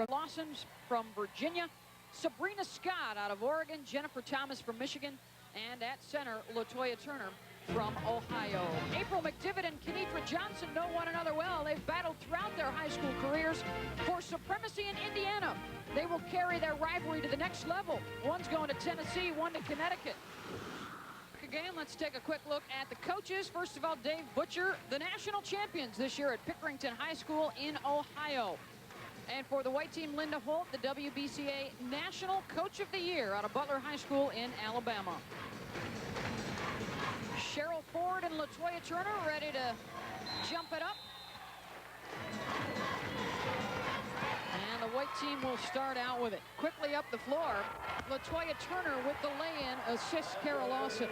LAWSON from Virginia, Sabrina Scott out of Oregon, Jennifer Thomas from Michigan, and at center, LaToya Turner from Ohio. April McDivitt and Kenitra Johnson know one another well. They've battled throughout their high school careers for supremacy in Indiana. They will carry their rivalry to the next level. One's going to Tennessee, one to Connecticut. Again, let's take a quick look at the coaches. First of all, Dave Butcher, the national champions this year at Pickerington High School in Ohio. And for the white team, Linda Holt, the WBCA National Coach of the Year out of Butler High School in Alabama. Cheryl Ford and LaToya Turner ready to jump it up. And the white team will start out with it. Quickly up the floor, LaToya Turner with the lay-in, assists Kara Lawson.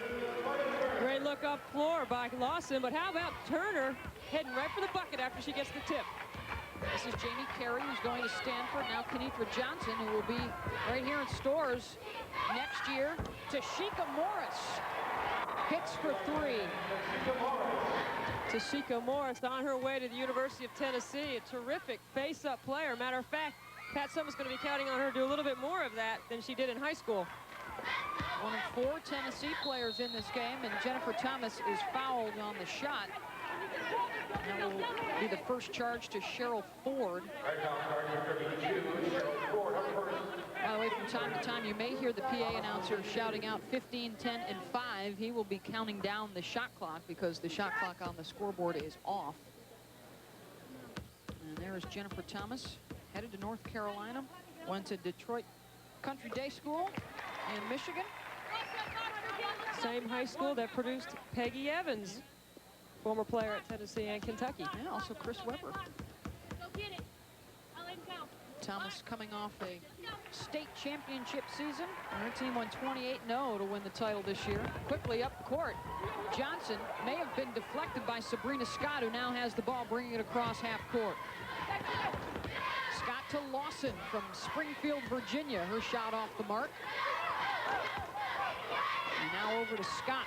Great look up floor by Lawson, but how about Turner heading right for the bucket after she gets the tip? This is Jamie Carey, who's going to Stanford. Now Kenitra Johnson, who will be right here in Stores next year. Tashika Morris hits for three. Tashika Morris on her way to the University of Tennessee. A terrific face-up player. Matter of fact, Pat Summitt's going to be counting on her to do a little bit more of that than she did in high school. One of 4 Tennessee players in this game, and Jennifer Thomas is fouled on the shot. That will be the first charge to Cheryl Ford. By the way, from time to time, you may hear the PA announcer shouting out 15, 10, and 5. He will be counting down the shot clock because the shot clock on the scoreboard is off. And there is Jennifer Thomas, headed to North Carolina. Went to Detroit Country Day School in Michigan. Same high school that produced Peggy Evans, former player at Tennessee and Kentucky. Yeah, also Chris Webber. Thomas coming off a state championship season. Her team won 28-0 to win the title this year. Quickly up court, Johnson may have been deflected by Sabrina Scott, who now has the ball, bringing it across half court. Scott to Lawson from Springfield, Virginia. Her shot off the mark. And now over to Scott.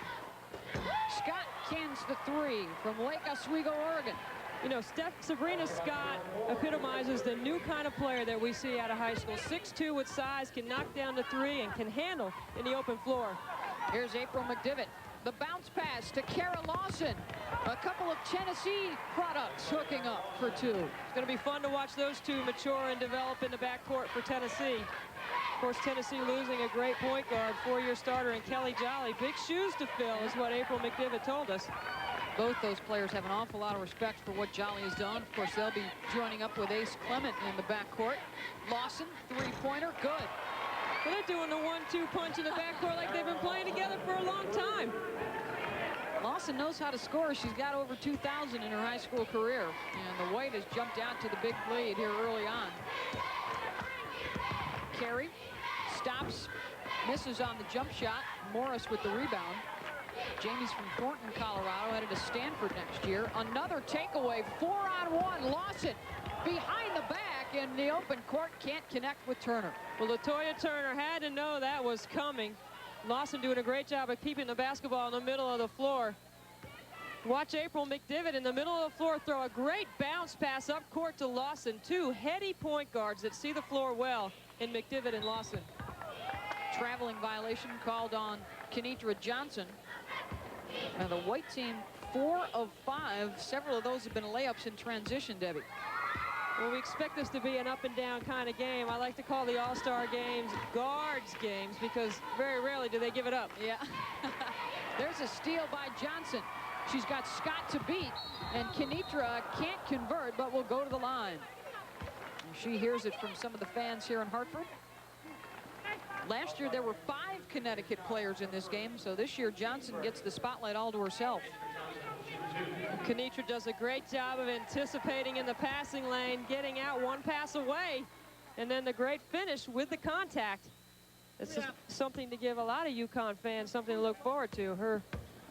Scott cans the three from Lake Oswego, Oregon. You know, Sabrina Scott epitomizes the new kind of player that we see out of high school. 6'2" with size, can knock down the three, and can handle in the open floor. Here's April McDivitt. The bounce pass to Kara Lawson. A couple of Tennessee products hooking up for two. It's going to be fun to watch those two mature and develop in the backcourt for Tennessee. Of course, Tennessee losing a great point guard, 4-year starter in Kelly Jolly. Big shoes to fill is what April McDivitt told us. Both those players have an awful lot of respect for what Jolly has done. Of course, they'll be joining up with Ace Clement in the backcourt. Lawson, three-pointer, good. Well, they're doing the 1-2 punch in the backcourt like they've been playing together for a long time. Lawson knows how to score. She's got over 2,000 in her high school career. And the White has jumped out to the big lead here early on. Carey stops, misses on the jump shot. Morris with the rebound. Jamie's from Thornton, Colorado, headed to Stanford next year. Another takeaway, 4-on-1. Lawson behind the back in the open court, can't connect with Turner. Well, LaToya Turner had to know that was coming. Lawson doing a great job of keeping the basketball in the middle of the floor. Watch April McDivitt in the middle of the floor throw a great bounce pass up court to Lawson. Two heady point guards that see the floor well in McDivitt and Lawson. Traveling violation called on Kenitra Johnson. Now the white team, 4 of 5. Several of those have been layups in transition, Debbie. Well, we expect this to be an up-and-down kind of game. I like to call the All-Star games guards games because very rarely do they give it up. Yeah. There's a steal by Johnson. She's got Scott to beat, and Kenitra can't convert, but will go to the line. And she hears it from some of the fans here in Hartford. Last year, there were 5 Connecticut players in this game, so this year, Johnson gets the spotlight all to herself. Kenitra does a great job of anticipating in the passing lane, getting out one pass away, and then the great finish with the contact. It's something to give a lot of UConn fans something to look forward to. Her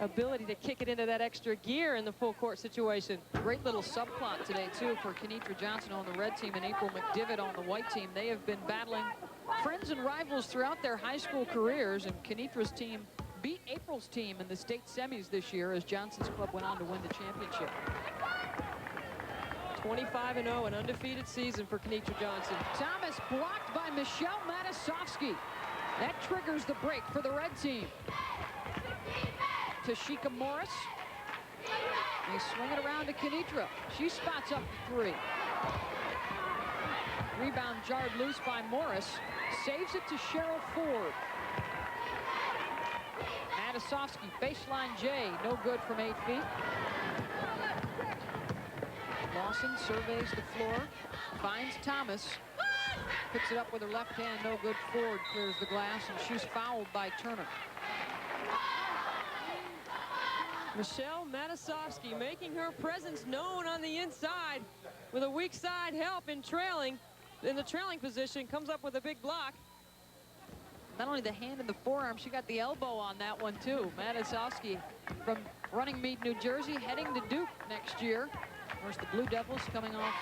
ability to kick it into that extra gear in the full court situation. Great little subplot today, too, for Kenitra Johnson on the red team and April McDivitt on the white team. They have been battling friends and rivals throughout their high school careers, and Kenitra's team beat April's team in the state semis this year as Johnson's club went on to win the championship. 25-0, an undefeated season for Kenitra Johnson. Thomas blocked by Michelle Matasovsky. That triggers the break for the red team. Tashika Morris. They swing it around to Kenitra. She spots up the 3. Rebound jarred loose by Morris. Saves it to Cheryl Ford. Matasovsky, baseline J, no good from 8 feet. Lawson surveys the floor, finds Thomas, picks it up with her left hand, no good. Ford clears the glass, and she's fouled by Turner. Michelle Matasovsky making her presence known on the inside with a weak side help in the trailing position, comes up with a big block. Not only the hand and the forearm, she got the elbow on that one too. Matasovsky from Running Mead, New Jersey, heading to Duke next year. Of course, the Blue Devils coming off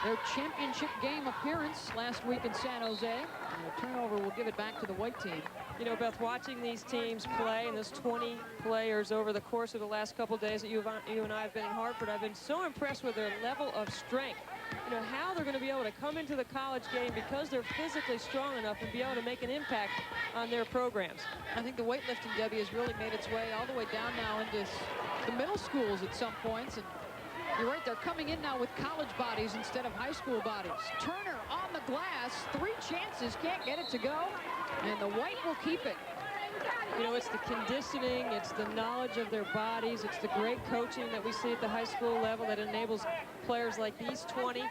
their championship game appearance last week in San Jose. And the turnover will give it back to the white team. You know, Beth, watching these teams play, and there's 20 players over the course of the last couple days that you and I have been in Hartford, I've been so impressed with their level of strength. You know, how they're going to be able to come into the college game because they're physically strong enough and be able to make an impact on their programs. I think the weightlifting, Debbie, has really made its way all the way down now into the middle schools at some points. And you're right, they're coming in now with college bodies instead of high school bodies. Turner on the glass, 3 chances, can't get it to go, and the white will keep it. You know, it's the conditioning, it's the knowledge of their bodies, it's the great coaching that we see at the high school level that enables players like these 20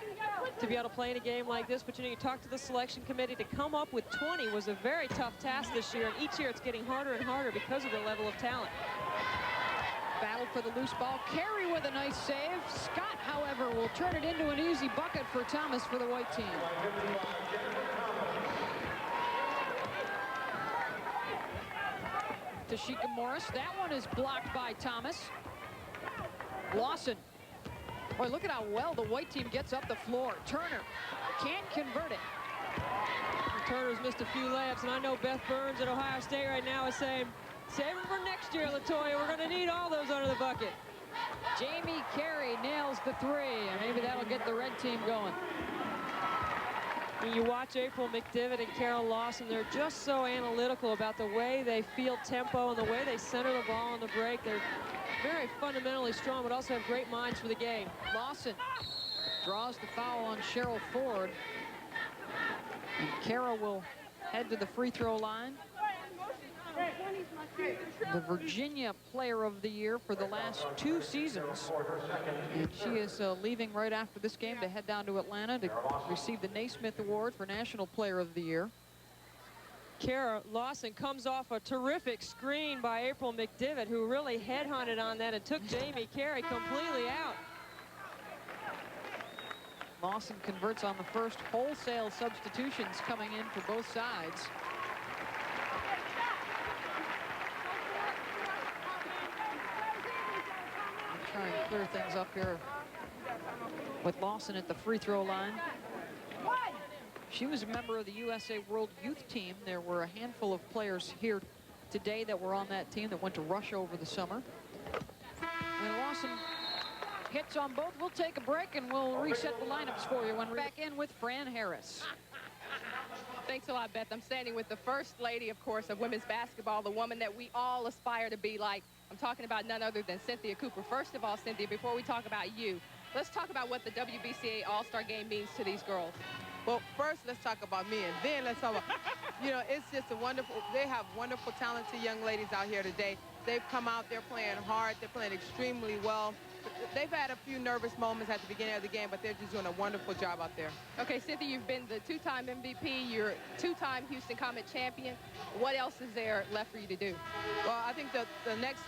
to be able to play in a game like this. But you know, you talk to the selection committee, to come up with 20 was a very tough task this year, and each year it's getting harder and harder because of the level of talent. Battle for the loose ball. Carey with a nice save. Scott, however, will turn it into an easy bucket for Thomas for the white team. Tashika Morris. That one is blocked by Thomas. Lawson. Boy, look at how well the white team gets up the floor. Turner can't convert it. Turner's missed a few layups, and I know Beth Burns at Ohio State right now is saying, save them for next year, LaToya. We're going to need all those under the bucket. Jamie Carey nails the 3, and maybe that'll get the red team going. When you watch April McDivitt and Carol Lawson, they're just so analytical about the way they field tempo and the way they center the ball on the break. They're very fundamentally strong, but also have great minds for the game. Lawson draws the foul on Cheryl Ford. And Carol will head to the free throw line. The Virginia Player of the Year for the last 2 seasons. And she is leaving right after this game to head down to Atlanta to receive the Naismith Award for National Player of the Year. Kara Lawson comes off a terrific screen by April McDivitt, who really headhunted on that and took Jamie Carey completely out. Lawson converts on the first. Wholesale substitutions coming in for both sides. Try and clear things up here with Lawson at the free throw line. She was a member of the USA World Youth Team. There were a handful of players here today that were on that team that went to Russia over the summer. And Lawson hits on both. We'll take a break and we'll reset the lineups for you when we're back in with Fran Harris. Thanks a lot, Beth. I'm standing with the first lady, of course, of women's basketball, the woman that we all aspire to be like. I'm talking about none other than Cynthia Cooper. First of all, Cynthia, before we talk about you, let's talk about what the WBCA All-Star Game means to these girls. Well, first, let's talk about me, and then let's talk about, you know, it's just a wonderful, they have wonderful, talented young ladies out here today. They've come out, they're playing hard, they're playing extremely well. They've had a few nervous moments at the beginning of the game, but they're just doing a wonderful job out there. Okay, Cynthia, you've been the 2-time MVP, you're 2-time Houston Comet champion. What else is there left for you to do? Well, I think the next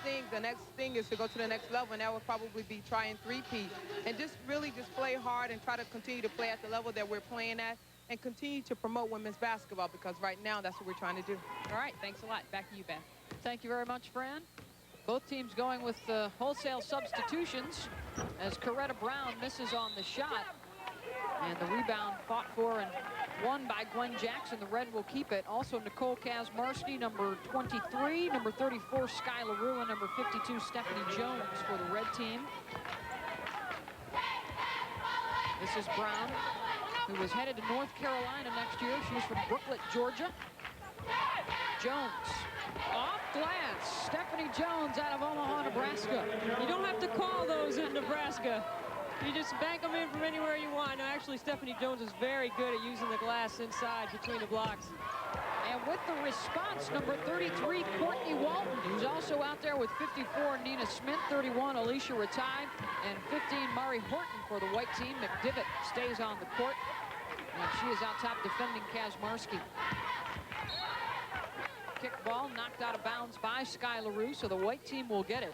thing is to go to the next level, and that would probably be try and three-peat and just really just play hard and try to continue to play at the level that we're playing at and continue to promote women's basketball, because right now that's what we're trying to do. All right, thanks a lot. Back to you, Beth. Thank you very much, Fran. Both teams going with wholesale substitutions as Coretta Brown misses on the shot. And the rebound fought for and won by Gwen Jackson. The red will keep it. Also Nicole Kazmarski, number 23, number 34, Sky LaRue, and number 52, Stephanie Jones for the red team. This is Brown, who was headed to North Carolina next year. She's from Brooklet, Georgia. Jones, off glass. Stephanie Jones out of Omaha, Nebraska. You don't have to call those in Nebraska. You just bank them in from anywhere you want. No, actually, Stephanie Jones is very good at using the glass inside between the blocks. And with the response, number 33, Courtney Walton, who's also out there with 54, Nina Smith, 31, Alicia Ratai, and 15, Mari Horton for the white team. McDivitt stays on the court, and she is out top defending Kazmarski. Kick ball knocked out of bounds by SCHUYE LARUE, so the white team will get it.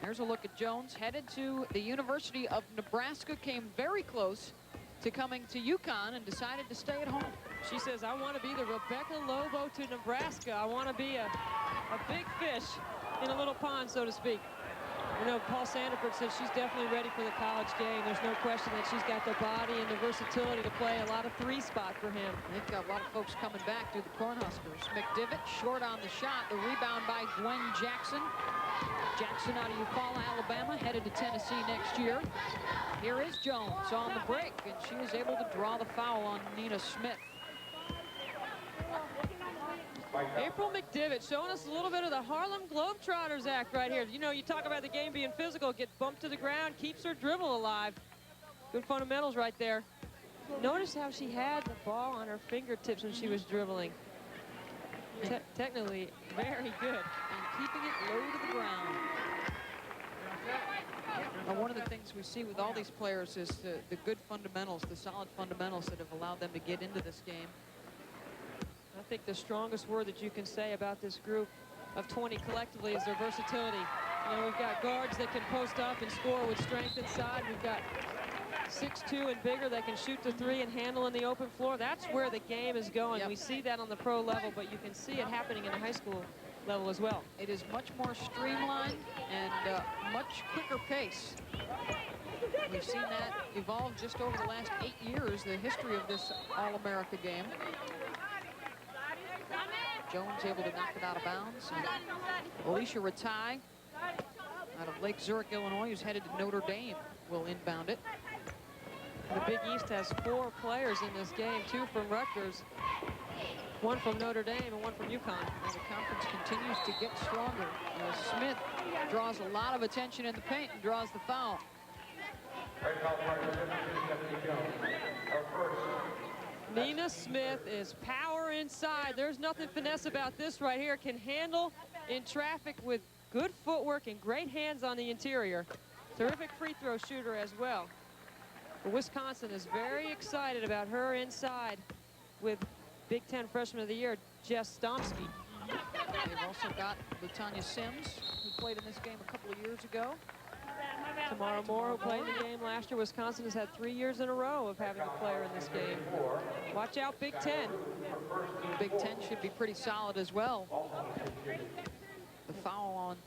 There's a look at Jones, headed to the University of Nebraska, came very close to coming to UConn and decided to stay at home. She says, I want to be the Rebecca Lobo to Nebraska. I want to be a big fish in a little pond, so to speak. You know, Paul Sandiford says she's definitely ready for the college game. There's no question that she's got the body and the versatility to play a lot of three-spot for him. They've got a lot of folks coming back through the Cornhuskers. McDivitt short on the shot. The rebound by Gwen Jackson. Jackson out of Eufaula, Alabama, headed to Tennessee next year. Here is Jones on the break, and she is able to draw the foul on Nina Smith. April McDivitt showing us a little bit of the Harlem Globetrotters act right here. You know, you talk about the game being physical, get bumped to the ground, keeps her dribble alive. Good fundamentals right there. Notice how she had the ball on her fingertips when she was dribbling. Technically, very good. And keeping it low to the ground. Now, one of the things we see with all these players is the good fundamentals, the solid fundamentals that have allowed them to get into this game. I think the strongest word that you can say about this group of 20 collectively is their versatility. You know, we've got guards that can post up and score with strength inside. We've got 6'2" and bigger that can shoot the three and handle in the open floor. That's where the game is going. Yep. We see that on the pro level, but you can see it happening in the high school level as well. It is much more streamlined and much quicker pace. We've seen that evolve just over the last 8 years, the history of this All-America game. Jones able to knock it out of bounds. And Alicia Ratai out of Lake Zurich, Illinois, who's headed to Notre Dame, will inbound it. The Big East has 4 players in this game, 2 from Rutgers, 1 from Notre Dame, and 1 from UConn. And the conference continues to get stronger. Smith draws a lot of attention in the paint and draws the foul. Nina Smith is power inside. There's nothing finesse about this right here. Can handle in traffic with good footwork and great hands on the interior. Terrific free throw shooter as well. But Wisconsin is very excited about her inside with Big Ten Freshman of the Year, Jess Stomsky. They've also got LaTanya Sims, who played in this game a couple of years ago. Tamara Moore, who played in the game last year. Wisconsin has had 3 years in a row of having a player in this game. Watch out, Big Ten. Big Ten should be pretty solid as well. The foul on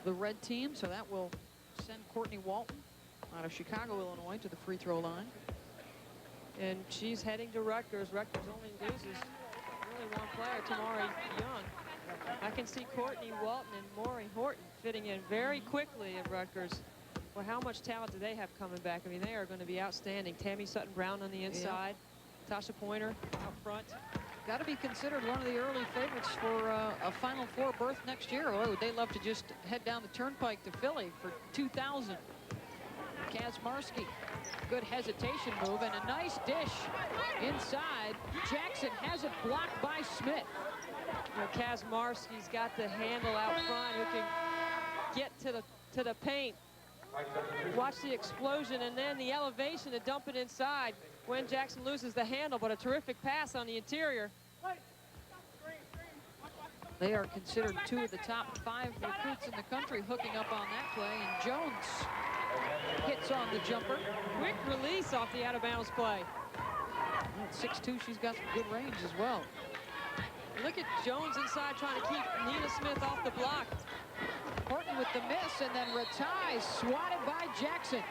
the red team, so that will send Courtney Walton out of Chicago, Illinois, to the free throw line. And she's heading to Rutgers. Rutgers only loses really one player, Tamari Young. I can see Courtney Walton and Maury Horton fitting in very quickly at Rutgers. Well, how much talent do they have coming back? I mean, they are going to be outstanding. Tammy Sutton-Brown on the inside, Tasha Pointer out front. Got to be considered one of the early favorites for a Final Four berth next year. Oh, would they love to just head down the turnpike to Philly for 2,000. Kazmarski, good hesitation move and a nice dish inside. Jackson has it blocked by Smith. You know, Kazmarski's got the handle out front who can get to the paint. Watch the explosion and then the elevation to dump it inside. Gwen Jackson loses the handle, but a terrific pass on the interior. They are considered 2 of the top 5 recruits in the country hooking up on that play, and Jones hits on the jumper. Quick release off the out-of-bounds play. At 6'2", she's got some good range as well. Look at Jones inside trying to keep Nina Smith off the block. Horton with the miss, and then Ratai swatted by Jackson.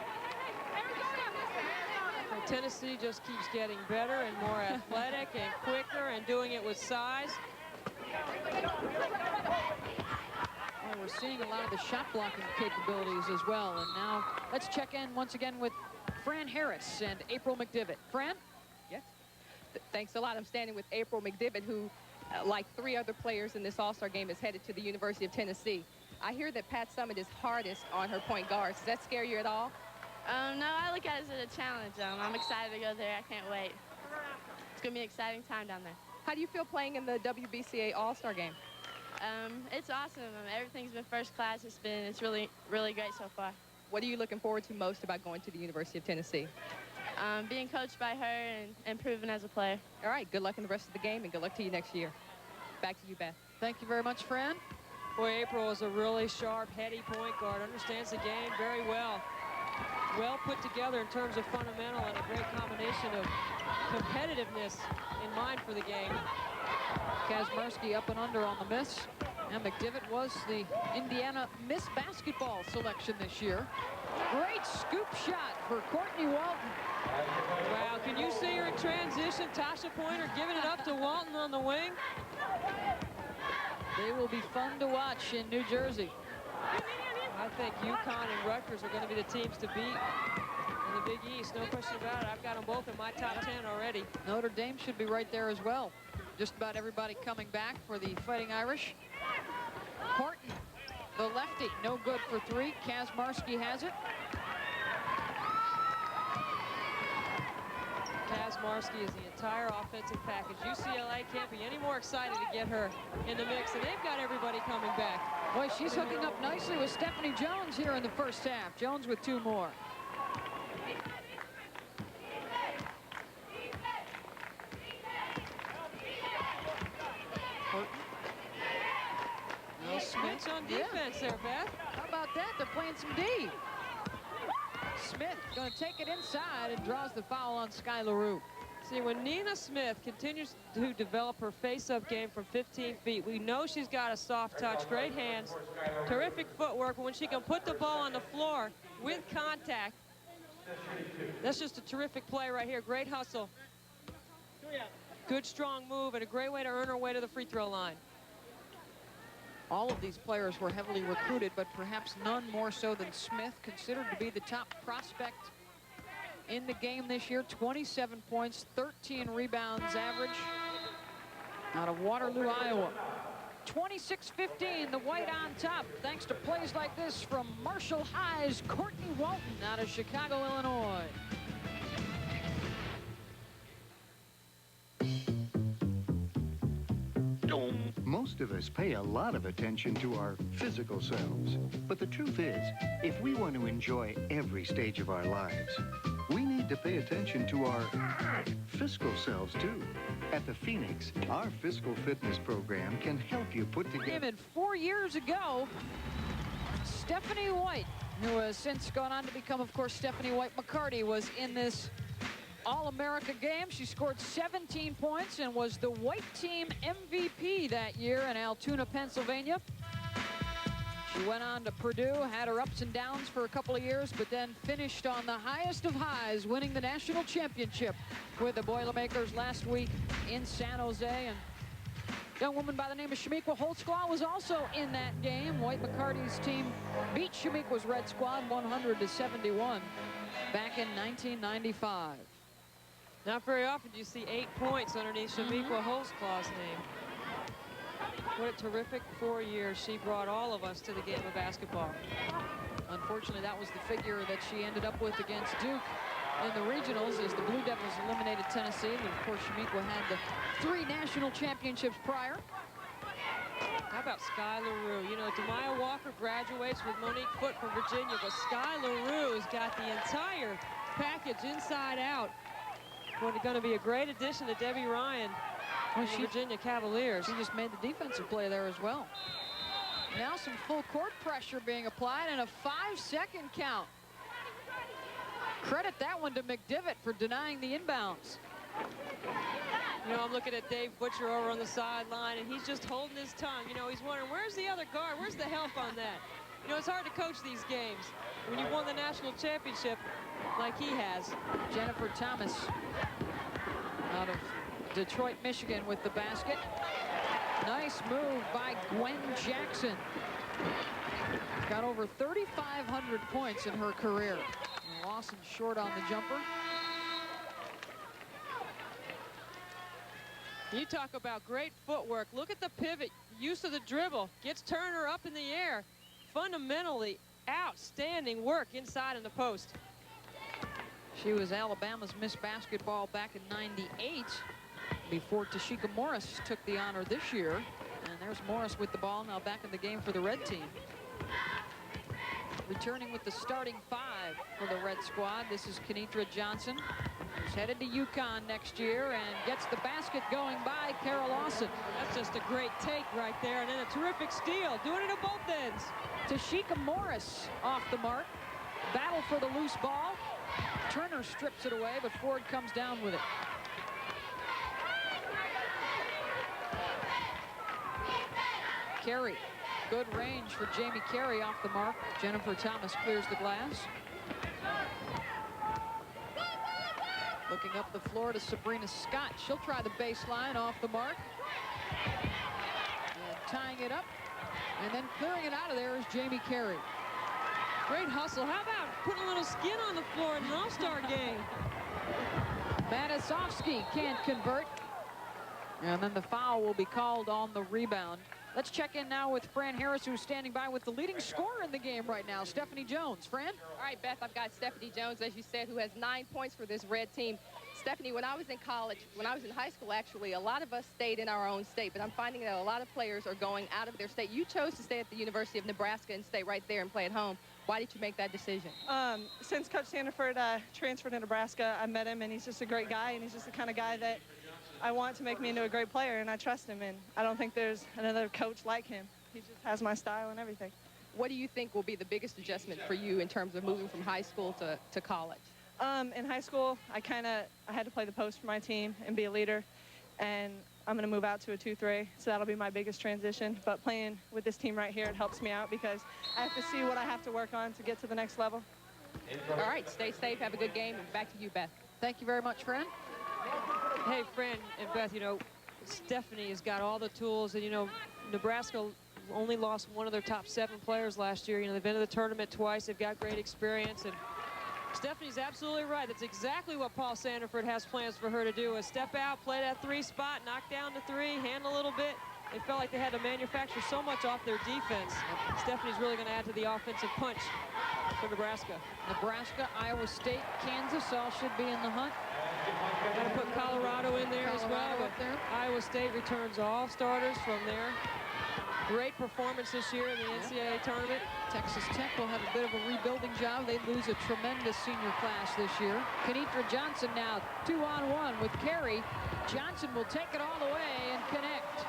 And Tennessee just keeps getting better and more athletic and quicker and doing it with size. Well, we're seeing a lot of the shot blocking capabilities as well. And now let's check in once again with Fran Harris and April McDivitt. Fran? Yes. Thanks a lot. I'm standing with April McDivitt, who, like 3 other players in this All-Star game, is headed to the University of Tennessee. I hear that Pat Summitt is hardest on her point guards. Does that scare you at all? No, I look at it as a challenge. I'm excited to go there. I can't wait. It's going to be an exciting time down there. How do you feel playing in the WBCA All-Star game? It's awesome. Everything's been first class. It's really, really great so far. What are you looking forward to most about going to the University of Tennessee? Being coached by her and improving as a player. All right, good luck in the rest of the game, and good luck to you next year. Back to you, Beth. Thank you very much, Fran. Boy, April is a really sharp, heady point guard. Understands the game very well. Well put together in terms of fundamental and a great combination of competitiveness in mind for the game. Kazmarski up and under on the miss. And McDivitt was the Indiana Miss Basketball selection this year. Great scoop shot for Courtney Walton. Wow, can you see her in transition? Tasha Pointer giving it up to Walton on the wing. They will be fun to watch in New Jersey. I think UConn and Rutgers are going to be the teams to beat in the Big East. No question about it. I've got them both in my top 10 already. Notre Dame should be right there as well. Just about everybody coming back for the Fighting Irish. Horton, the lefty, no good for 3. Kazmarski has it. Kazmarski is the entire offensive package. UCLA can't be any more excited to get her in the mix, and they've got everybody coming back. Boy, she's hooking up nicely with Stephanie Jones here in the first half. Jones with 2 more. Horton. No Smith on defense there, Beth. How about that? They're playing some D. Smith going to take it inside and draws the foul on SCHUYE LARUE. See, when Nina Smith continues to develop her face-up game from 15 feet, we know she's got a soft touch, great hands, terrific footwork. But when she can put the ball on the floor with contact, that's just a terrific play right here. Great hustle. Good, strong move, and a great way to earn her way to the free throw line. All of these players were heavily recruited, but perhaps none more so than Smith, considered to be the top prospect in the game this year. 27 points, 13 rebounds average out of Waterloo, Iowa. 26-15, the White on top, thanks to plays like this from Marshall High's Courtney Walton out of Chicago, Illinois. Most of us pay a lot of attention to our physical selves. But the truth is, if we want to enjoy every stage of our lives, we need to pay attention to our fiscal selves, too. At the Phoenix, our fiscal fitness program can help you put together... And 4 years ago, Stephanie White, who has since gone on to become, of course, Stephanie White McCarty, was in this All-America game. She scored 17 points and was the white team MVP that year in Altoona, Pennsylvania. She went on to Purdue, had her ups and downs for a couple of years, but then finished on the highest of highs, winning the national championship with the Boilermakers last week in San Jose. And a young woman by the name of Shamiqua Holtzclaw was also in that game. White McCarty's team beat Shamiqua's Red Squad 100-71 back in 1995. Not very often do you see 8 points underneath Shamiqua Holtzclaw's name. What a terrific 4 years she brought all of us to the game of basketball. Unfortunately, that was the figure that she ended up with against Duke in the regionals as the Blue Devils eliminated Tennessee. And of course, Shamiqua had the 3 national championships prior. How about SCHUYE LARUE? You know, Demaya Walker graduates with Monique Foote from Virginia, but SCHUYE LARUE's got the entire package inside out. Going to be a great addition to Debbie Ryan and the Virginia Cavaliers. She just made the defensive play there as well. Now some full court pressure being applied and a 5-second count. Credit that one to McDivitt for denying the inbounds. You know, I'm looking at Dave Butcher over on the sideline, and he's just holding his tongue. You know, he's wondering, where's the other guard? Where's the help on that? You know, it's hard to coach these games when you've won the national championship like he has. Jennifer Thomas out of Detroit, Michigan with the basket. Nice move by Gwen Jackson. Got over 3,500 points in her career. Lawson short on the jumper. You talk about great footwork. Look at the pivot, use of the dribble. Gets Turner up in the air. Fundamentally outstanding work inside in the post. She was Alabama's Miss Basketball back in '98 before Tashika Morris took the honor this year. And there's Morris with the ball now back in the game for the red team. Returning with the starting 5 for the red squad. This is Kenitra Johnson, who's headed to UConn next year and gets the basket going by Kara Lawson. That's just a great take right there, and then a terrific steal, doing it at both ends. Tashika Morris off the mark. Battle for the loose ball. Turner strips it away, but Ford comes down with it. Carey. Good range for Jamie Carey off the mark. Jennifer Thomas clears the glass. Looking up the floor to Sabrina Scott. She'll try the baseline off the mark. And tying it up. And then clearing it out of there is Jamie Carey. Great hustle. How about putting a little skin on the floor in an all-star game? Matisovsky can't convert. And then the foul will be called on the rebound. Let's check in now with Fran Harris, who's standing by with the leading scorer in the game right now, Stephanie Jones. Fran? All right, Beth, I've got Stephanie Jones, as you said, who has 9 points for this red team. Stephanie, when I was in college, when I was in high school, actually, a lot of us stayed in our own state, but I'm finding that a lot of players are going out of their state. You chose to stay at the University of Nebraska and stay right there and play at home. Why did you make that decision? Since Coach Sandiford transferred to Nebraska, I met him, and he's just a great guy, and he's just the kind of guy that I want to make me into a great player, and I trust him, and I don't think there's another coach like him. He just has my style and everything. What do you think will be the biggest adjustment for you in terms of moving from high school to college? In high school, I had to play the post for my team and be a leader, and I'm going to move out to a 2-3, so that'll be my biggest transition. But playing with this team right here, it helps me out because I have to see what I have to work on to get to the next level. All right, stay safe, have a good game, and back to you, Beth. Thank you very much, Fran. Hey, Fran and Beth, you know, Stephanie has got all the tools, and, you know, Nebraska only lost one of their top 7 players last year. You know, they've been to the tournament twice. They've got great experience, and Stephanie's absolutely right. That's exactly what Paul Sandiford has plans for her to do, is step out, play that 3 spot, knock down the 3, handle a little bit. They felt like they had to manufacture so much off their defense. Stephanie's really going to add to the offensive punch for Nebraska. Nebraska, Iowa State, Kansas all should be in the hunt. Got to put Colorado in there as well. Up there. Iowa State returns all starters from there. Great performance this year in the NCAA tournament. Texas Tech will have a bit of a rebuilding job. They lose a tremendous senior class this year. Kenitra Johnson now 2-on-1 with Carey. Johnson will take it all the way and connect.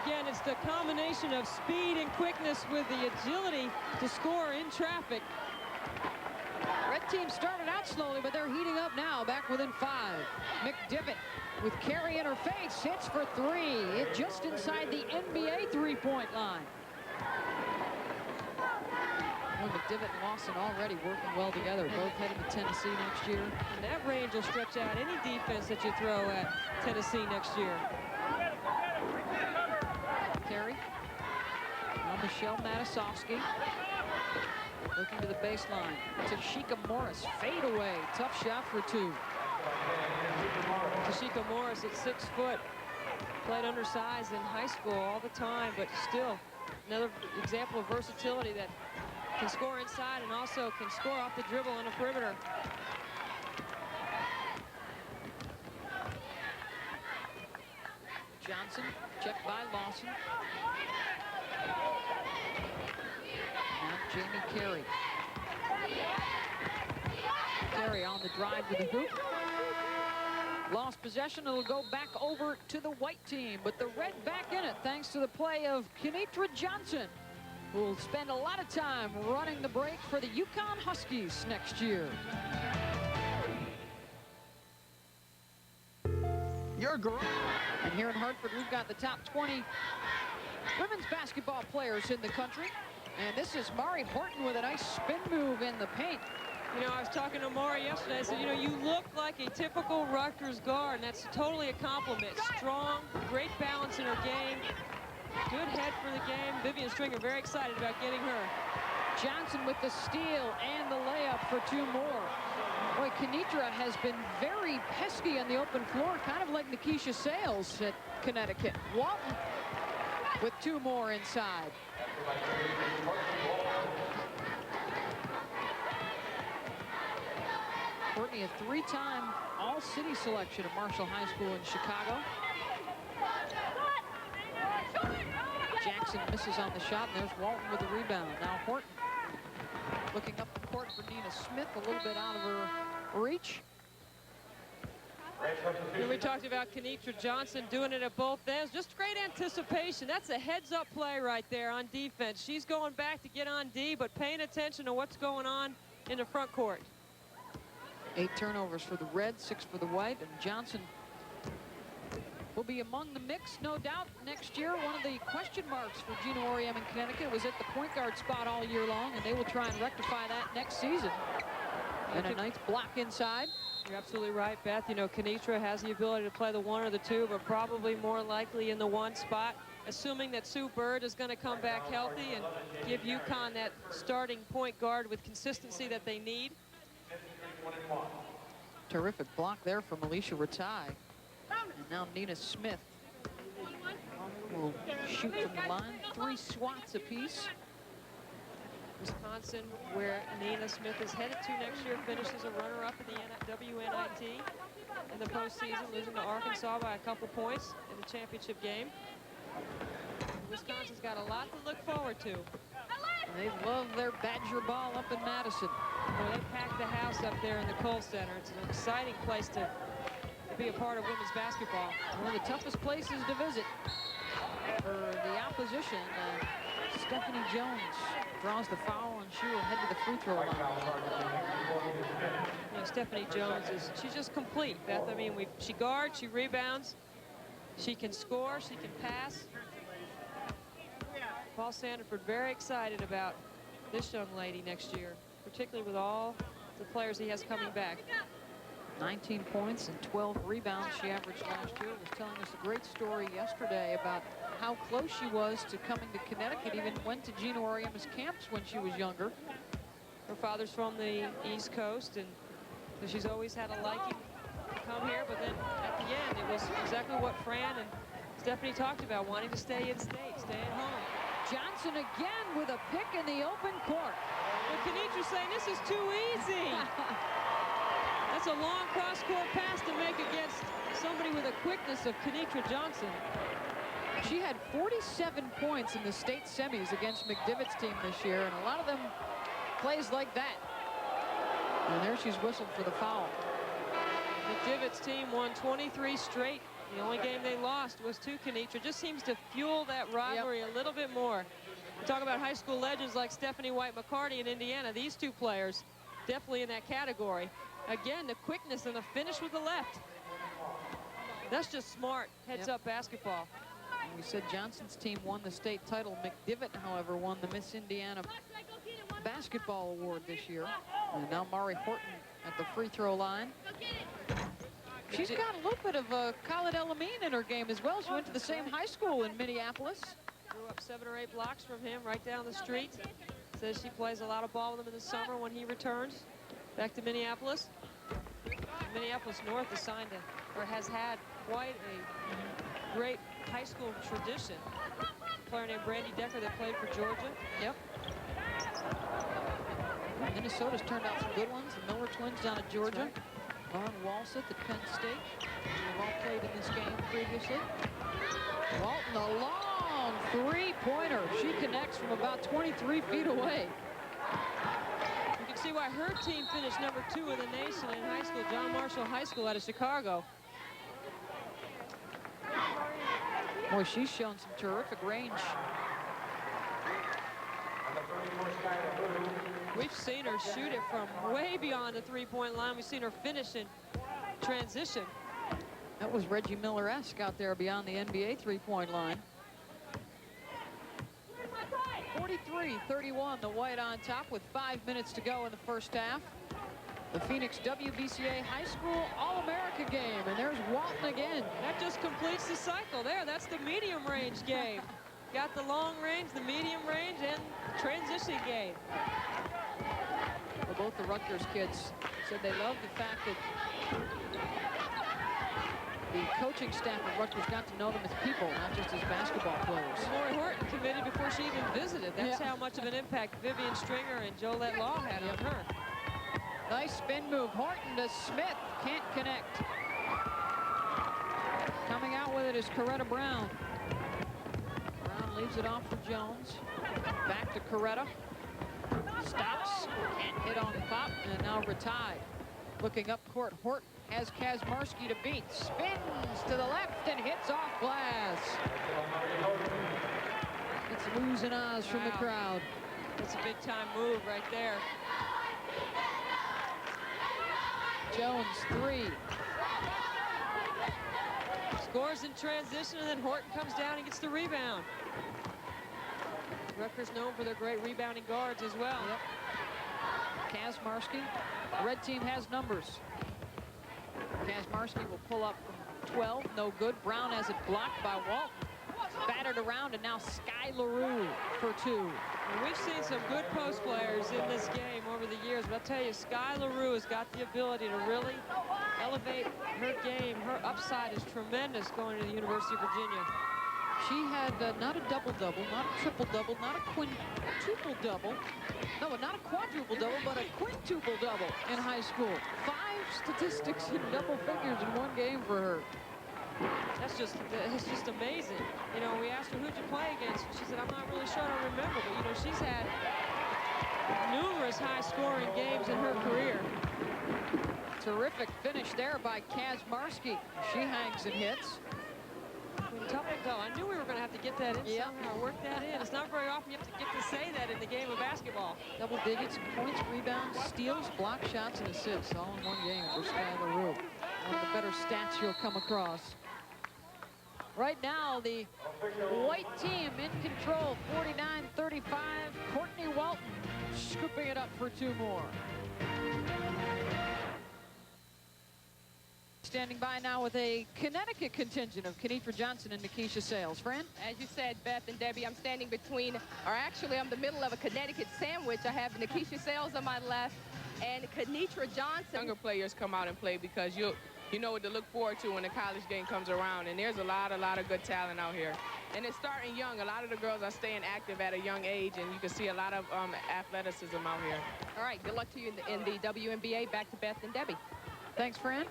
Again, it's the combination of speed and quickness with the agility to score in traffic. Red team started out slowly, but they're heating up now, back within 5. McDivitt with Carey in her face, hits for 3. It just inside the NBA three-point line. Well, McDivitt and Lawson already working well together, both heading to Tennessee next year. And that range will stretch out any defense that you throw at Tennessee next year. Carey. Now Michelle Matisovsky. Looking to the baseline. Tashika Morris, fade away. Tough shot for 2. Tashika Morris at 6 foot. Played undersized in high school all the time, but still another example of versatility that can score inside and also can score off the dribble on the perimeter. Johnson, checked by Lawson. Now Jamie Carey. Carey on the drive to the hoop. Lost possession. It'll go back over to the white team, but the red back in it thanks to the play of Kenitra Johnson, who will spend a lot of time running the break for the UConn Huskies next year. Your girl. And here in Hartford, we've got the top 20 women's basketball players in the country. And this is Mari Horton with a nice spin move in the paint. You know, I was talking to Maury yesterday. I said, you know, you look like a typical Rutgers guard, and that's totally a compliment. Strong, great balance in her game, good head for the game. Vivian Stringer very excited about getting her. Johnson with the steal and the layup for 2 more. Boy, Kenitra has been very pesky on the open floor, kind of like Nikisha Sales at Connecticut. Walton with 2 more inside. Courtney, a 3-time All-City selection at Marshall High School in Chicago. Jackson misses on the shot, and there's Walton with the rebound. Now Horton looking up the court for Nina Smith, a little bit out of her reach. And we talked about Kenitra Johnson doing it at both ends. Just great anticipation. That's a heads-up play right there on defense. She's going back to get on D, but paying attention to what's going on in the front court. 8 turnovers for the Reds, 6 for the White, and Johnson will be among the mix, no doubt, next year. One of the question marks for Gina Oriem in Connecticut was at the point guard spot all year long, and they will try and rectify that next season. And a nice block inside. You're absolutely right, Beth. You know, Kenitra has the ability to play the 1 or the 2, but probably more likely in the 1 spot, assuming that Sue Bird is going to come back healthy and give UConn that starting point guard with consistency that they need. Terrific block there from Alicia Ratai. And now Nina Smith will shoot from the line. 3 swats apiece. Wisconsin, where Nina Smith is headed to next year, finishes a runner-up in the WNIT in the postseason, losing to Arkansas by a couple points in the championship game. Wisconsin's got a lot to look forward to. They love their Badger ball up in Madison. Well, they packed the house up there in the Kohl Center. It's an exciting place to be a part of women's basketball. One of the toughest places to visit for the opposition. Stephanie Jones draws the foul, and she will head to the free throw line. You know, Stephanie Jones she's just complete, Beth. I mean, she guards, she rebounds, she can score, she can pass. Paul Sandiford very excited about this young lady next year, particularly with all the players he has coming back. 19 points and 12 rebounds she averaged last year. Was telling us a great story yesterday about how close she was to coming to Connecticut, even went to Gina Oriema's camps when she was younger. Her father's from the East Coast, and so she's always had a liking to come here, but then at the end, it was exactly what Fran and Stephanie talked about, wanting to stay in state, stay at home. Johnson again with a pick in the open court. Well, Kenitra's saying this is too easy. That's a long cross-court pass to make against somebody with the quickness of Kenitra Johnson. She had 47 points in the state semis against McDivitt's team this year, and a lot of them plays like that. And there she's whistled for the foul. McDivitt's team won 23 straight. The only game they lost was to Kenitra. Just seems to fuel that rivalry a little bit more. We talk about high school legends like Stephanie White-McCarty in Indiana. These 2 players definitely in that category. Again, the quickness and the finish with the left. That's just smart heads-up basketball. We said Johnson's team won the state title. McDivitt, however, won the Miss Indiana basketball award this year. And now Mari Horton at the free throw line. She's got a little bit of Khalid El-Amin in her game as well. She went to the same high school in Minneapolis. Grew up 7 or 8 blocks from him right down the street. Says she plays a lot of ball with him in the summer when he returns back to Minneapolis. Minneapolis North assigned or has had quite a great high school tradition. A player named Brandy Decker that played for Georgia. Yep. Minnesota's turned out some good ones. The Miller twins down at Georgia. Lauren Walseth at Penn State. They've all played in this game previously. Walton, a long 3-pointer. She connects from about 23 feet away. You can see why her team finished number 2 in the nation in high school, John Marshall High School out of Chicago. Boy, she's shown some terrific range. We've seen her shoot it from way beyond the 3-point line. We've seen her finish in transition. That was Reggie Miller-esque out there beyond the NBA 3-point line. 43-31, the White on top with 5 minutes to go in the first half. The Phoenix WBCA High School All-America game, and there's Walton again. That just completes the cycle there. That's the medium range game. got the long range, the medium range, and transition game. Well, both the Rutgers kids said they loved the fact that the coaching staff at Rutgers got to know them as people, not just as basketball players. Lori Horton committed before she even visited. That's how much of an impact Vivian Stringer and Jolette Law had on her. Nice spin move. Horton to Smith. Can't connect. Coming out with it is Coretta Brown. Brown leaves it off for Jones. Back to Coretta. Stops. Can't hit on the pop. And now RATAY. Looking up court. Horton has Kazmarski to beat. Spins to the left and hits off glass. It's losing eyes from the crowd. That's a big time move right there. Jones, 3. Scores in transition, and then Horton comes down and gets the rebound. Rutgers known for their great rebounding guards as well. Yep. Kazmarski. The red team has numbers. Kazmarski will pull up from 12. No good. Brown has it blocked by Walton. Battered around, and now Skye LaRue for 2. And we've seen some good post players in this game over the years, but I'll tell you, Skye LaRue has got the ability to really elevate her game. Her upside is tremendous going to the University of Virginia. She had not a double-double, not a triple-double, not a quintuple-double. No, not a quadruple-double, but a quintuple-double in high school. 5 statistics in double figures in one game for her. It's just amazing. You know, we asked her, who'd you play against? She said, I'm not really sure, I don't remember. But, you know, she's had numerous high-scoring games in her career. Terrific finish there by Kazmarski. She hangs and hits. Quintuple. I knew we were going to have to get that in somehow, work that in. It's not very often you have to get to say that in the game of basketball. Double digits, points, rebounds, steals, block shots, and assists all in one game for Skye LaRue. One of the better stats you'll come across. Right now, the white team in control, 49-35. Courtney Walton scooping it up for 2 more. Standing by now with a Connecticut contingent of Kenitra Johnson and Nikisha Sales. Fran? As you said, Beth and Debbie, I'm standing between, or actually I'm the middle of a Connecticut sandwich. I have Nikisha Sales on my left and Kenitra Johnson. Younger players come out and play because you know what to look forward to when the college game comes around. And there's a lot of good talent out here. And it's starting young. A lot of the girls are staying active at a young age, and you can see a lot of athleticism out here. All right, good luck to you in the WNBA. Back to Beth and Debbie. Thanks, Fran.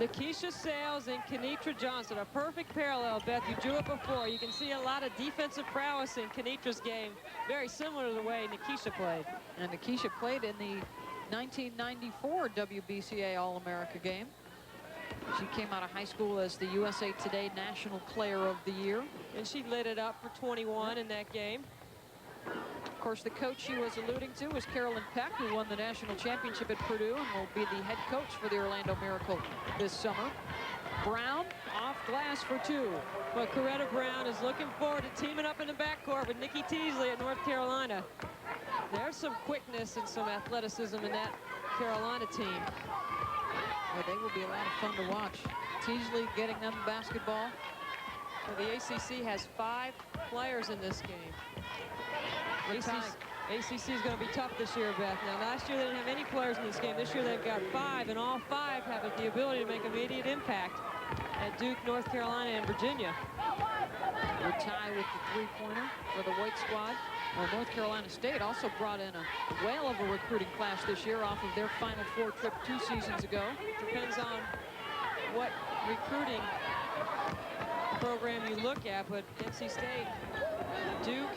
Nikisha Sales and Kenitra Johnson, a perfect parallel, Beth. You drew it before. You can see a lot of defensive prowess in Kenitra's game, very similar to the way Nikisha played. And Nikisha played in the 1994 WBCA All-America game. She came out of high school as the USA Today National Player of the Year. And she lit it up for 21 in that game. Of course, the coach she was alluding to was Carolyn Peck, who won the national championship at Purdue and will be the head coach for the Orlando Miracle this summer. Brown off glass for 2. Well, Coretta Brown is looking forward to teaming up in the backcourt with Nikki Teasley at North Carolina. There's some quickness and some athleticism in that Carolina team. Well, they will be a lot of fun to watch. Teasley getting them basketball. Well, the ACC has 5 players in this game. ACC is going to be tough this year, Beth. Now, last year they didn't have any players in this game. This year they've got 5, and all 5 have the ability to make immediate impact at Duke, North Carolina, and Virginia. RATAY with the 3-pointer for the white squad. Well, North Carolina State also brought in a whale of a recruiting class this year off of their Final Four trip 2 seasons ago. Depends on what recruiting program you look at, but NC State, Duke,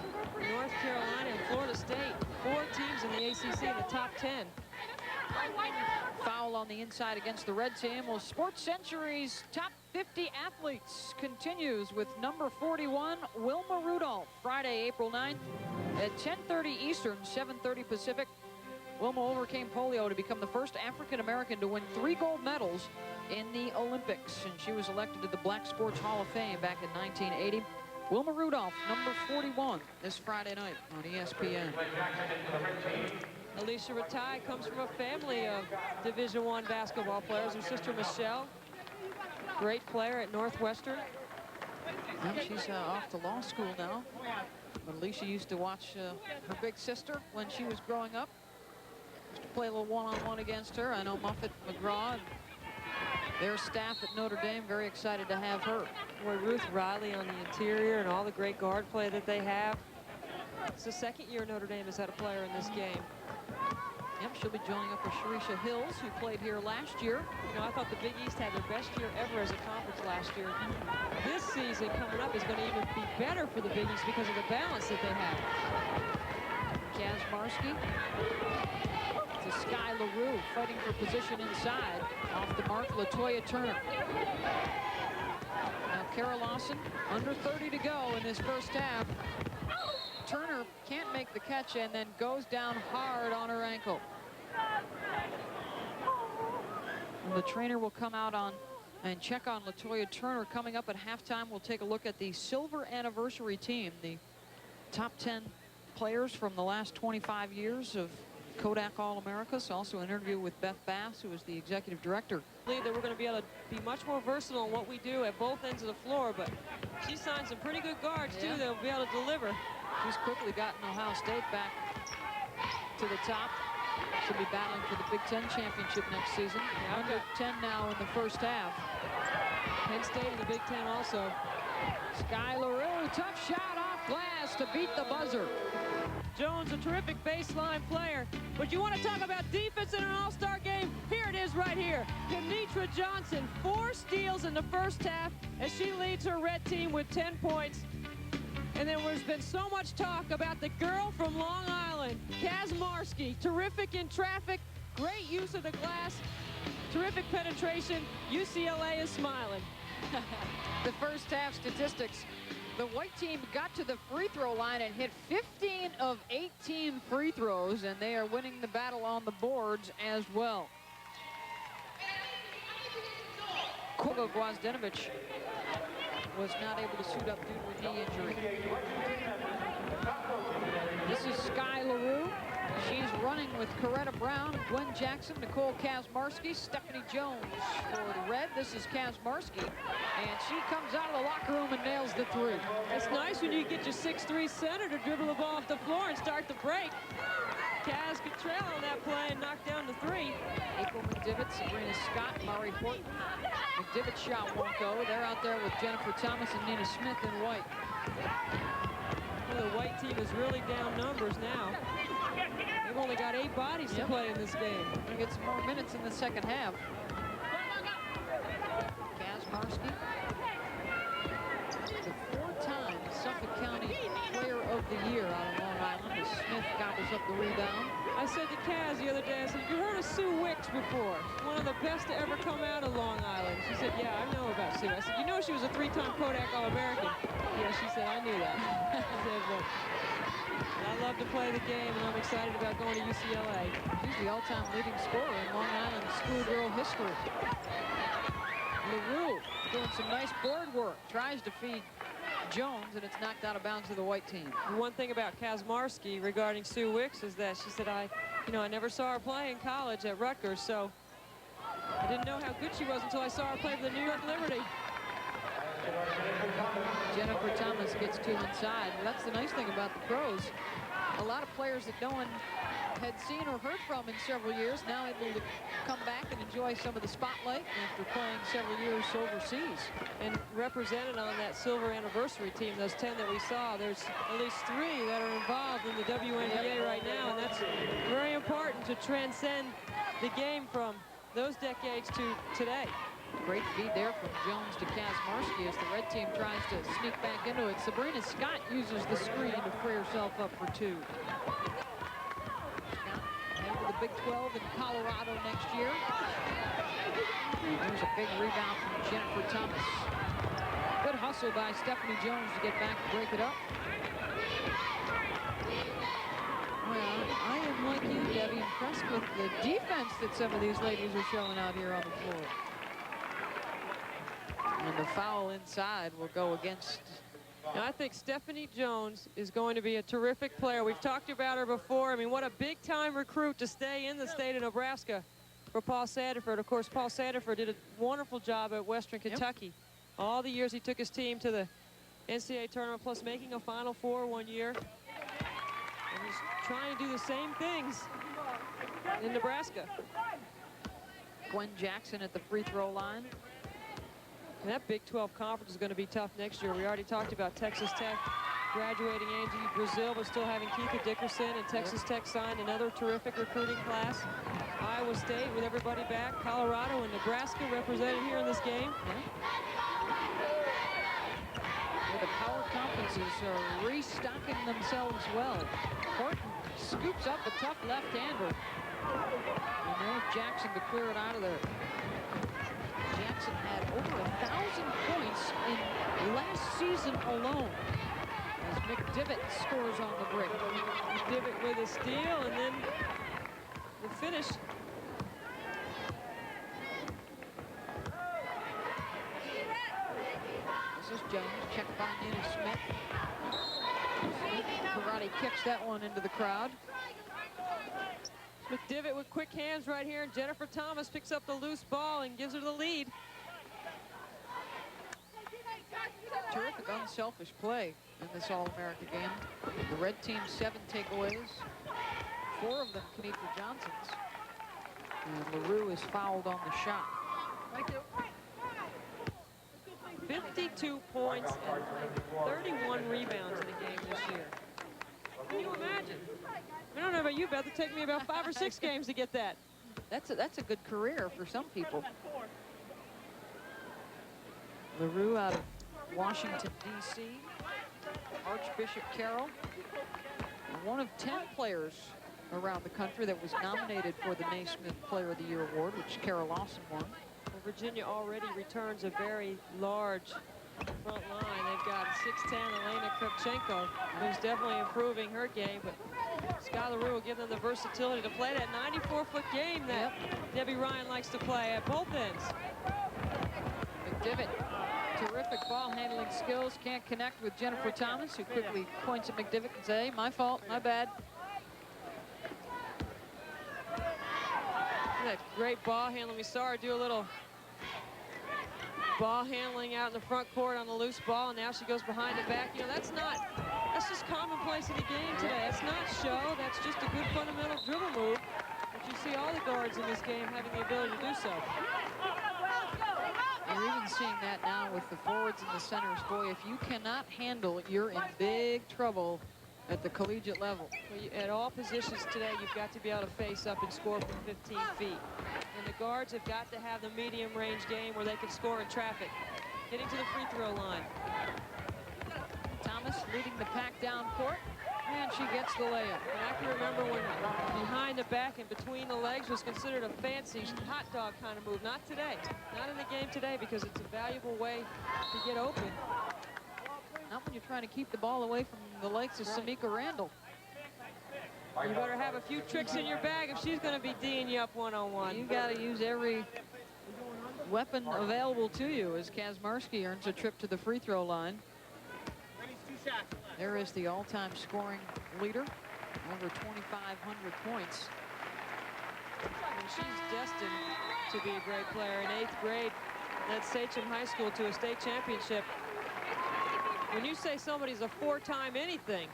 North Carolina, and Florida State, 4 teams in the ACC in the top 10. Foul on the inside against the red team. Well, Sports Century's top 50 athletes continues with number 41, Wilma Rudolph. Friday, April 9th at 10:30 Eastern, 7:30 Pacific. Wilma overcame polio to become the first African-American to win 3 gold medals in the Olympics. And she was elected to the Black Sports Hall of Fame back in 1980. Wilma Rudolph, number 41, this Friday night on ESPN. ALICIA RATAY comes from a family of Division I basketball players. Her sister Michelle, great player at Northwestern. Well, she's off to law school now. But Alicia used to watch her big sister when she was growing up. Used to play a little one-on-one against her. I know Muffet, McGraw, and their staff at Notre Dame very excited to have her. Boy, Ruth Riley on the interior and all the great guard play that they have. It's the second year Notre Dame has had a player in this game. Yep, she'll be joining up with Sharisha Hills, who played here last year. You know, I thought the Big East had their best year ever as a conference last year. This season coming up is going to even be better for the Big East because of the balance that they have. Kaz Marsky to Sky LaRue, fighting for position inside. Off the mark, LaToya Turner. Now Kara Lawson, under 30 to go in this first half. Turner can't make the catch and then goes down hard on her ankle. And the trainer will come out on and check on LaToya Turner. Coming up at halftime, we'll take a look at the silver anniversary team, the top 10 players from the last 25 years of Kodak All-Americas. Also an interview with Beth Bass, who is the executive director. I believe that we're going to be able to be much more versatile in what we do at both ends of the floor, but she signed some pretty good guards too that will be able to deliver. She's quickly gotten Ohio State back to the top. She'll be battling for the Big Ten championship next season. Under 10 now in the first half. Penn State in the Big Ten also. Sky LaRue, tough shot off glass to beat the buzzer. Jones, a terrific baseline player. But you want to talk about defense in an all-star game? Here it is right here. Kenitra Johnson, 4 steals in the first half as she leads her red team with 10 points. And then there's been so much talk about the girl from Long Island, Kaz Marsky. Terrific in traffic, great use of the glass, terrific penetration. UCLA is smiling. The first half statistics. The white team got to the free throw line and hit 15 of 18 free throws, and they are winning the battle on the boards as well. Kogo Gwozdenovic was not able to suit up due to a knee injury. This is Sky LaRue. She's running with Coretta Brown, Gwen Jackson, Nicole Kazmarsky, Stephanie Jones for the red. This is Kazmarsky, and she comes out of the locker room and nails the 3. It's nice when you get your 6'3" center to dribble the ball off the floor and start the break. Kaz could trail on that play and knock down the 3. April McDivitt, Sabrina Scott, Mari Horton. McDivitt shot won't go. They're out there with Jennifer Thomas and Nina Smith in white. Well, the white team is really down numbers now. They've only got 8 bodies to play in this game. Gonna get some more minutes in the second half. Kazmarsky, the 4-time Suffolk County Player of the Year out of Long Island, as Smith gobbles up the rebound. I said to Kaz the other day, I said, "You heard of Sue Wicks before? One of the best to ever come out of Long Island." She said, "Yeah, I know about Sue." I said, "You know she was a 3-time Kodak All-American?" Yeah, she said, "I knew that." I said, "Well, I love to play the game, and I'm excited about going to UCLA. She's the all-time leading scorer in Long Island schoolgirl history. LaRue doing some nice board work. Tries to feed Jones, and it's knocked out of bounds to the white team. One thing about Kazmarsky regarding Sue Wicks is that she said, I never saw her play in college at Rutgers, so I didn't know how good she was until I saw her play for the New York Liberty." Jennifer Thomas gets 2 inside. Well, that's the nice thing about the pros. A lot of players that no one had seen or heard from in several years now able to come back and enjoy some of the spotlight after playing several years overseas. And represented on that silver anniversary team, those 10 that we saw, there's at least 3 that are involved in the WNBA right now, and that's very important to transcend the game from those decades to today. Great feed there from Jones to Kazmarsky as the red team tries to sneak back into it. Sabrina Scott uses the screen to free herself up for 2. Scott headed to the Big 12 in Colorado next year. There's a big rebound from Jennifer Thomas. Good hustle by Stephanie Jones to get back and break it up. Well, I am like you, Debbie, impressed with the defense that some of these ladies are showing out here on the floor. And the foul inside will go against. And I think Stephanie Jones is going to be a terrific player. We've talked about her before. I mean, what a big-time recruit to stay in the state of Nebraska for Paul Sandiford. Of course, Paul Sandiford did a wonderful job at Western Kentucky. All the years he took his team to the NCAA tournament, plus making a Final Four one year. And he's trying to do the same things in Nebraska. Gwen Jackson at the free throw line. And that Big 12 conference is going to be tough next year. We already talked about Texas Tech graduating Angie Brazil, but still having Keitha Dickerson, and Texas Tech signed another terrific recruiting class. Iowa State with everybody back. Colorado and Nebraska represented here in this game. Well, the power conferences are restocking themselves well. Horton scoops up a tough left-hander. And there's Jackson to clear it out of there. Jackson had over 1,000 points in last season alone as McDivitt scores on the break. McDivitt with a steal, and then the finish. This is Jones, checked by Nina Smith. Smith karate kicks that one into the crowd. McDivitt with quick hands right here, and Jennifer Thomas picks up the loose ball and gives her the lead. Terrific unselfish play in this All-America game. The red team 7 takeaways, 4 of them Kenitra Johnson's. And LaRue is fouled on the shot. 52 points and 31 rebounds in the game this year. Can you imagine? I don't know about you, Beth. It'd take me about 5 or 6 games to get that. That's a good career for some people. LaRue out of Washington, D.C. Archbishop Carroll. One of 10 players around the country that was nominated for the Naismith Player of the Year award, which Kara Lawson won. Well, Virginia already returns a very large front line. They've got 6'10" Elena Krepchenko, who's definitely improving her game, but Sky LaRue will give them the versatility to play that 94-foot game that Debbie Ryan likes to play at both ends. McDivitt, terrific ball handling skills, can't connect with Jennifer Thomas, who quickly points at McDivitt and says, hey, my fault, my bad. That great ball handling. We saw her do a little ball handling out in the front court on the loose ball, and now she goes behind the back. You know, that's just commonplace in the game today. That's not show. That's just a good fundamental dribble move. But you see all the guards in this game having the ability to do so. You're even seeing that now with the forwards and the centers. Boy, if you cannot handle it, you're in big trouble at the collegiate level. Well, at all positions today, you've got to be able to face up and score from 15 feet. And the guards have got to have the medium range game where they can score in traffic. Getting to the free throw line. Thomas leading the pack down court, and she gets the layup. And I can remember when behind the back and between the legs was considered a fancy hot dog kind of move. Not today. Not in the game today, because it's a valuable way to get open. Not when you're trying to keep the ball away from the legs of Samika Randall. You better have a few tricks in your bag if she's going to be D'ing you up one-on-one. You got to use every weapon available to you as Kazmarski earns a trip to the free throw line. There is the all-time scoring leader, over 2,500 points. And she's destined to be a great player. In 8th grade, led Sachem High School to a state championship. When you say somebody's a 4-time anything,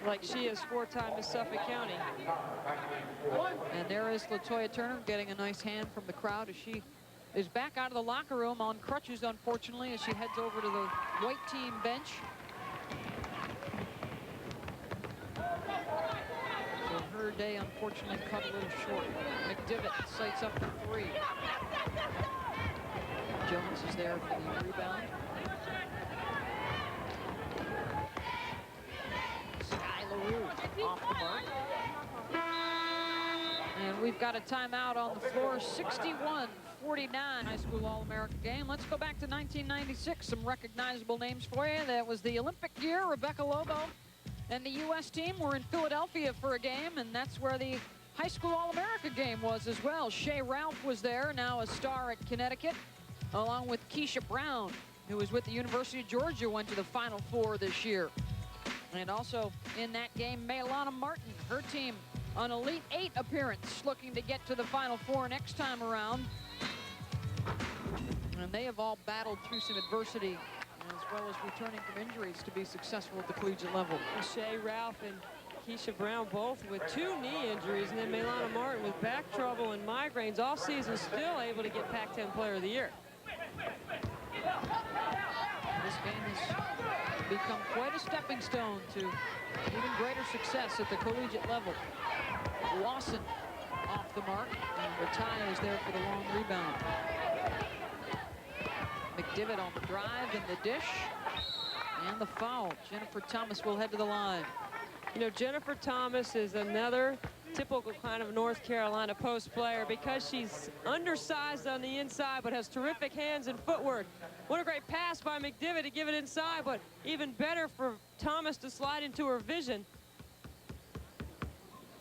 like she is 4-time Miss Suffolk County. And there is LaToya Turner getting a nice hand from the crowd as she is back out of the locker room on crutches, unfortunately, as she heads over to the white team bench. So her day, unfortunately, cut a little short. McDivitt sights up for 3. Jones is there for the rebound. Sky LaRue off the mark. And we've got a timeout on the floor. 61-49 high school All-America game. Let's go back to 1996. Some recognizable names for you. That was the Olympic year. Rebecca Lobo and the U.S. team were in Philadelphia for a game, and that's where the high school All-America game was as well. Shea Ralph was there, now a star at Connecticut, along with Keisha Brown, who was with the University of Georgia, went to the Final Four this year. And also in that game, Maylana Martin, her team, an Elite 8 appearance, looking to get to the Final Four next time around. And And they have all battled through some adversity as well as returning from injuries to be successful at the collegiate level. Shay Ralph and Keisha Brown both with 2 knee injuries, and then Maylana Martin with back trouble and migraines all season, still able to get Pac-10 Player of the Year. This game has become quite a stepping stone to even greater success at the collegiate level. Lawson off the mark, and RATAY is there for the long rebound. McDivitt on the drive and the dish, and the foul. Jennifer Thomas will head to the line. You know, Jennifer Thomas is another typical kind of North Carolina post player because she's undersized on the inside but has terrific hands and footwork. What a great pass by McDivitt to give it inside, but even better for Thomas to slide into her vision.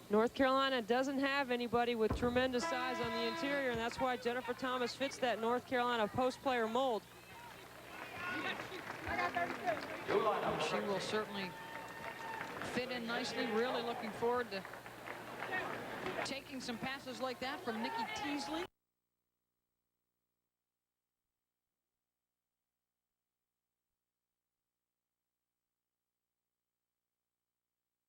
North Carolina doesn't have anybody with tremendous size on the interior, and that's why Jennifer Thomas fits that North Carolina post player mold. She will certainly fit in nicely. Really looking forward to taking some passes like that from Nikki Teasley.